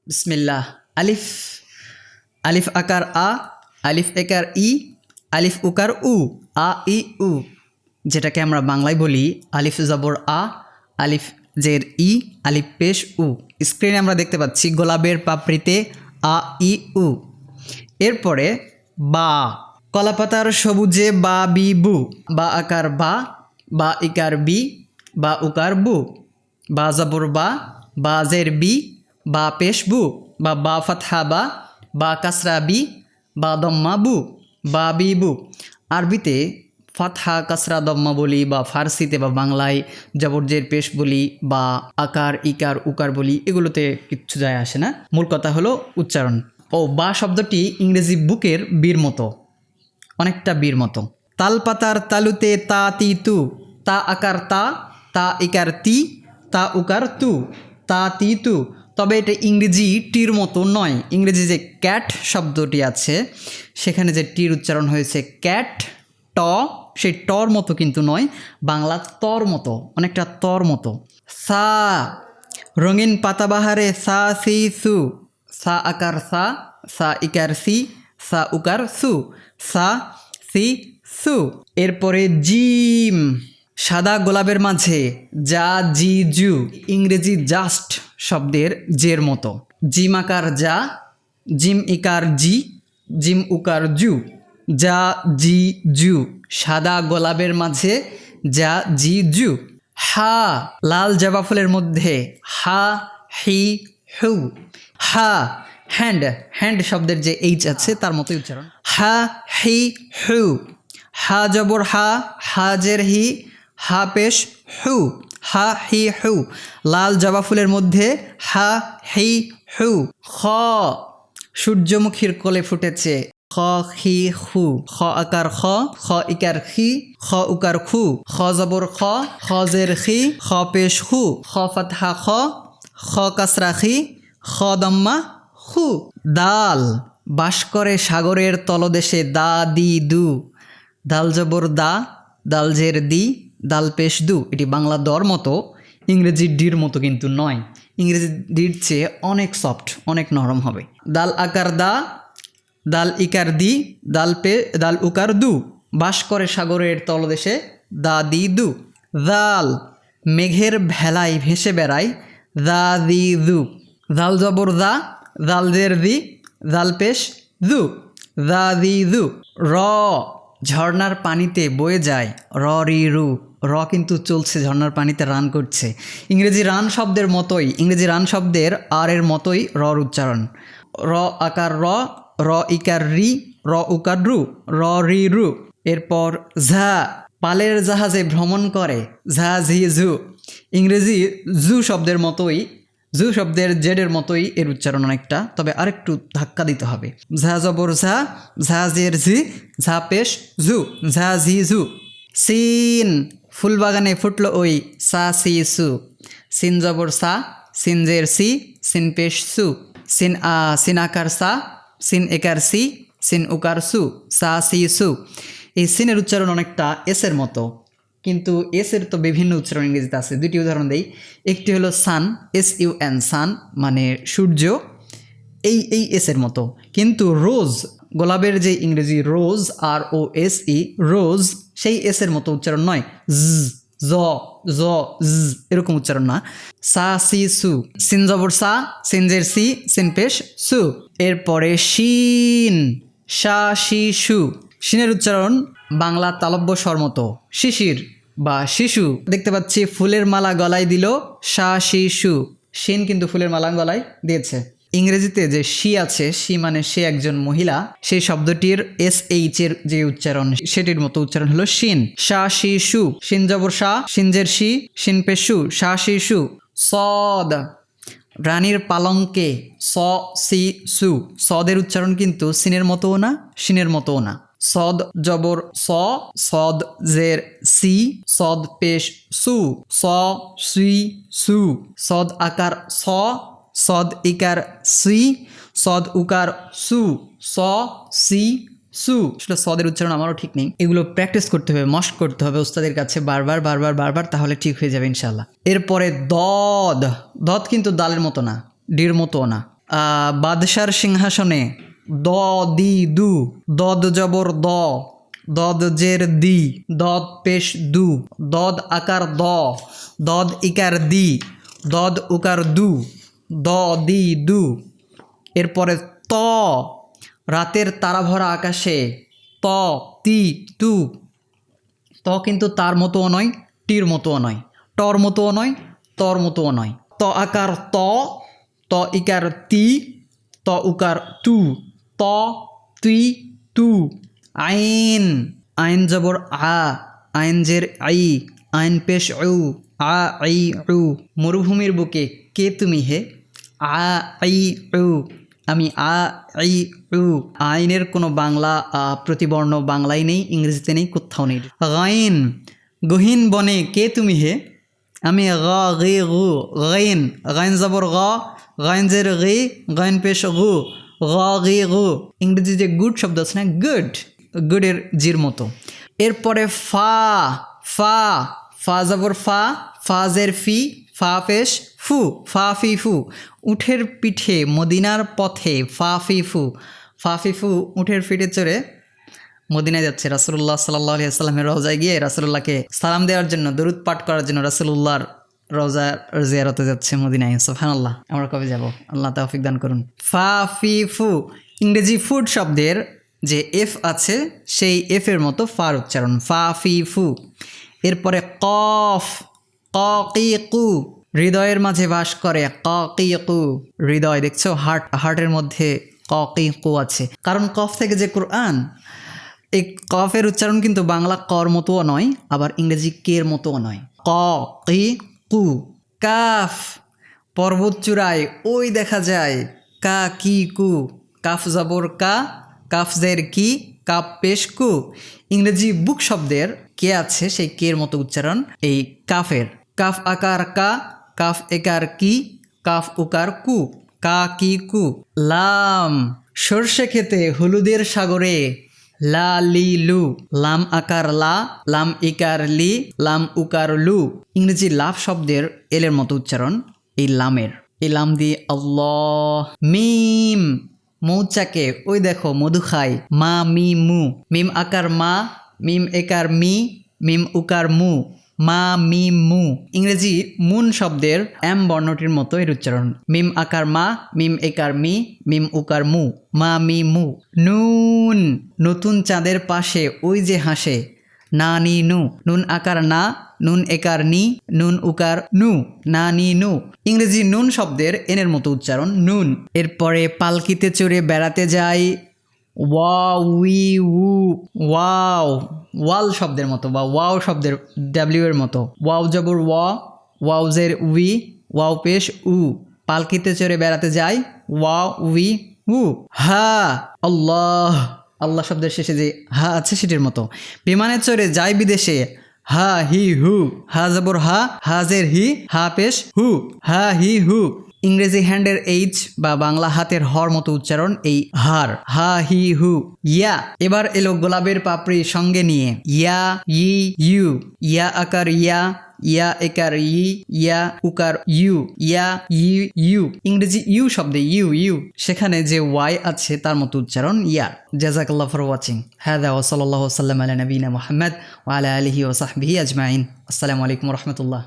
বিসমিল্লাহ। আলিফ, আলিফ আকার আ, আলিফ একার ই, আলিফ উকার উ, আ ই উ, যেটাকে আমরা বাংলায় বলি আলিফ জবর আ, আলিফ জের ই, আলিফ পেশ উ। স্ক্রিনে আমরা দেখতে পাচ্ছি গোলাপের পাপড়িতে আ ই উ। এরপরে বা, কলাপাতার সবুজে বা বি বু, বা আকার বা ইকার বি, বা উকার বু, বা জবর বা জের বি, বা পেশ বু, বা ফাতহা বা কাসরা বি, বা দম্মা বু, বা বি বু। আরবিতে ফাতহা কাসরা দম্মা বলি, বা ফার্সিতে বা বাংলায় জবরজের পেশ বলি, বা আকার ইকার উকার বলি, এগুলোতে কিচ্ছু যায় আসে না। মূল কথা হলো উচ্চারণ। বা শব্দটি ইংরেজি বুকের বীর মতো, অনেকটা বীর মতো। তালপাতার তালুতে তা তি তু, তা আকার তা ইকার তি, তা উকার তু, তা তি তু। তবে এটা ইংরেজি টির মতো নয়। ইংরেজি যে ক্যাট শব্দটি আছে সেখানে যে টির উচ্চারণ হয়েছে ক্যাট, ট, সেই টর মতো কিন্তু নয়, বাংলা তর মতো, অনেকটা তর মতো। সা, রঙিন পাতাবাহারে সা সি সু, সা আকার সা ইকার সি, সা উকার সু, সা সি সু। এরপরে জিম, সাদা গোলাপের মাঝে যা জি জু, ইংরেজি জাস্ট শব্দের জের মতো। জিম আকার যা, জিম ইকার জি, জিম উকার জু, যা জি জু, সাদা গোলাপের মাঝে যা জি জু। হা, লাল জবা ফুলের মধ্যে হা হি হু, হা, হ্যান্ড, হ্যান্ড শব্দের যে এইচ আছে তার মতোই উচ্চারণ। হা হি হু, হা জবর হা জের হি, হা পেশ হু, হা হি হু, লাল জবা ফুলের মধ্যে হা হি হু। খ, সূর্যমুখীর কোলে ফুটেছে খ হি হু, খ আকার খ ইকার খি, খ উকার খু, খ জবর খ জের খি, খ পেশ হু, খ ফাতহা খ কাসরা খি, খ দম্মা হু। দাল, বাস করে সাগরের তলদেশে দা দি দু, দাল জবর দাল জের দি, দাল পেশ দু। এটি বাংলা দর মতো, ইংরেজি ডির মতো কিন্তু নয়। ইংরেজি ডির চেয়ে অনেক সফট, অনেক নরম হবে। দাল আকার দাল ইকার দি, দাল উকার দু, বাস করে সাগরের তলদেশে দা দি দু। দাল, মেঘের ভেলায় ভেসে বেড়ায় দা দি দু, দাল জবর দাল জের দি, দাল পেশ দু, দা দি দু। র, ঝর্নার পানিতে বয়ে যায় র রি রু, র কিন্তু চলছে, ঝর্নার পানিতে রান করছে। ইংরেজি রান শব্দের মতোই, ইংরেজি রান শব্দের আর এর মতোই রর উচ্চারণ। র আকার র ইকার রি, র উকার রু, র রি রু। এরপর ঝা, পালের জাহাজে ভ্রমণ করে ঝা ঝি ঝু, ইংরেজি জু শব্দের মতোই, জু শব্দের জেডের মতোই এর উচ্চারণ অনেকটা, তবে আরেকটু ধাক্কা দিতে হবে। ঝা জবর ঝা জের ঝি, ঝা পেশ ঝু, ঝা ঝি ঝু। সিন, ফুলবাগানে ফুটলো ওই সা সি সু, সিন জবর সিন জের সি, সিন পেশ সু, সিন আকার সিন একার সি, সিন উকার সু, সা সি সু। এই সিনের উচ্চারণ অনেকটা এসের মতো, কিন্তু এসের তো বিভিন্ন উচ্চারণ ইংরেজিতে আছে। দুটি উদাহরণ দেই। একটি হলো সান, SUN, সান মানে সূর্য, এই এসের মতো। কিন্তু রোজ, গোলাপের যে ইংরেজি রোজ ROSE, রোজ, সেই এসের মতো উচ্চারণ নয়। জ জ এরকম উচ্চারণ না। সা সি সু, সিন জবর সিন জের সি, সিন পেশ সু। এরপরে শিন, সা শি সু, শিনের উচ্চারণ বাংলা তালব্য স্বর মতো, শিশির বা শিশু। দেখতে পাচ্ছি ফুলের মালা গলায় দিল সা শি সু, শিন কিন্তু ফুলের মালা গলায় দিয়েছে। ইংরেজিতে যে শি আছে, শি মানে সে একজন মহিলা, সেই শব্দটির SH এর যে উচ্চারণ সেটির মতো উচ্চারণ হলো শিন, সা শি সু। শিন জবর সিনজের শি, শিন পেশু, সা শি সু। সদ, রানীর পালঙ্কে স সি সু, সদের উচ্চারণ কিন্তু সিনের মতোও না, শিনের মতোও না। সদ জবর সদ জের সি, সদ পেশ সু, স সি সু। সদ আকার সদ ইকার সি, সদ উকার সু, স সি সু। আসলে সদের উচ্চারণ আমারও ঠিক নেই, এগুলো প্র্যাকটিস করতে হবে, মস্ট করতে হবে ওস্তাদের কাছে বারবার, তাহলে ঠিক হয়ে যাবে ইনশাল্লাহ। এরপরে দদ কিন্তু দালের মতো না, ডির মতো না। বাদশার সিংহাসনে দ দি দু দদ জবর দ দদ জের দি দদ পেশ দু দদ আকার দ দদ ইকার দি দদ উকার দু দ দি দু। এরপরে ত রাতের তারা ভরা আকাশে ত তি তু ত কিন্তু তার মতোও নয় টির মতোও নয় টর মতোও নয় তর মতোও নয়। ত আকার ত ত ইকার তি ত উকার তু ত তুই তু। আইন আইন জবর আ আইন জের আই আইন পেশ উ আ আই উ মরুভূমির বুকে কে তুমি হে আ আই উ আমি আ আই উ। আইনের কোনো বাংলা প্রতিবর্ণ বাংলায় নেই, ইংরেজিতে নেই, কোথাও নেই। গাইন গহীন বনে কে তুমি হে আমি গা গে গু গাইন গাইন জবর গা গাইন জের গে গাইন পেশ গু গা গে গু। ইংরেজি যে গুড শব্দ আছে না গুড গুডের জির মতো। এরপরে ফা ফা ফা জবর ফা ফা জের ফি ফা পেশ ফু ফা ফি ফু উঠের পিঠে মদিনার পথে ফা ফি ফু ফা ফি ফু উঠের পিঠে চড়ে মদিনায় যাচ্ছে রাসূলুল্লাহ সাল্লাল্লাহু আলাইহি ওয়াসাল্লামের রওজায় গিয়ে রাসূলুল্লাহকে সালাম দেওয়ার জন্য দরুদ পাঠ করার জন্য রাসূলুল্লাহর রওজা জিয়ারতে যাচ্ছে মদিনায়। সুবহানাল্লাহ। আমরা কবে যাব? আল্লাহ তৌফিক দান করুন। ফা ফি ফু ইংরেজি ফুড শব্দের যে এফ আছে সেই এফের মতো ফার উচ্চারণ ফা ফি ফু। এরপরে কফ ক কি কু হৃদয়ের মাঝে বাস করে ক কি কু হৃদয় দেখছো হার্টের মধ্যে ক কি কু আছে, কারণ কফ থেকে যে কোরআন। এই কফের উচ্চারণ কিন্তু বাংলা কর মতোও নয় আবার ইংরেজি কের মতোও নয়। ক কি কু। কাফ পর্বত চূড়ায় ওই দেখা যায় কা কি কু কাফ জবর কা কাফ জের কি কাপ পেশ কু। ইংরেজি বুক শব্দের কে আছে সেই কের মতো উচ্চারণ এই কাফের। কাফ আকার কা কাফ একার কি কাফ উকার কু কা কি কু। লাম সর্ষে খেতে হলুদের সাগরে লা লি লু লাম আকার লা লাম ইকার লি লাম উকার লু। ইংরেজি লাভ শব্দের এলের মতো উচ্চারণ এই লামের। এই লাম দিয়ে আল্লাহ। মিম মৌচাকে ওই দেখো মধু খায় মা মি মু মিম আকার মা মিম একার মি মিম উকার মু মা মি মু। ইংরেজি মুন শব্দের এম বর্ণটির মতো এর উচ্চারণ মিম আকার মা মিম একার মি মিম উকার মু মা মি মু। নুন নতুন চাঁদের পাশে ওই যে হাসে না নি নু নুন আকার না নুন একার নি নুন উকার নু না নি নু। ইংরেজি নুন শব্দের এনের মতো উচ্চারণ নুন। এরপরে পালকিতে চড়ে বেড়াতে যাই ওয়াও উই উ ওয়াও ওয়াল শব্দের মতো বা ওয়াও শব্দের ডাব্লিউ এর মতো ওয়াও জবর ওয়াও জের উই ওয়াও পেশ উ পালকিতে চড়ে বেড়াতে যাই ওয়াও উই উ। হা আল্লাহ আল্লাহ শব্দের শেষে যে হা আছে সেটির মতো। বিমানে চড়ে যাই বিদেশে হা হি হু হা জবর হা হাজের হি হা পেশ হু হা হি হু। ইংরেজি হ্যান্ডের এইচ বা বাংলা হাতের হর মতো উচ্চারণ এই হার হা হি হু। ইয়া এবার এলো গোলাপের পাপড়ি সঙ্গে নিয়ে ইয়া ই ইউ ইয়া আকার ইয়া ইয়া একার ইয়া উকার ইউ ইয়া ইউ। ইংরেজি ইউ শব্দে ইউ সেখানে যে ওয়াই আছে তার মতো উচ্চারণ ইয়া। জাযাকাল্লাহু ফর ওয়াচিং। হাযা ওয়া সাল্লাল্লাহু ওয়া সাল্লাম আলা নবিয়িনা মুহাম্মদ ওয়া আলা আলিহি ওয়া সাহবিহি আজমাইন। আসসালামু আলাইকুম ওয়া রাহমাতুল্লাহ।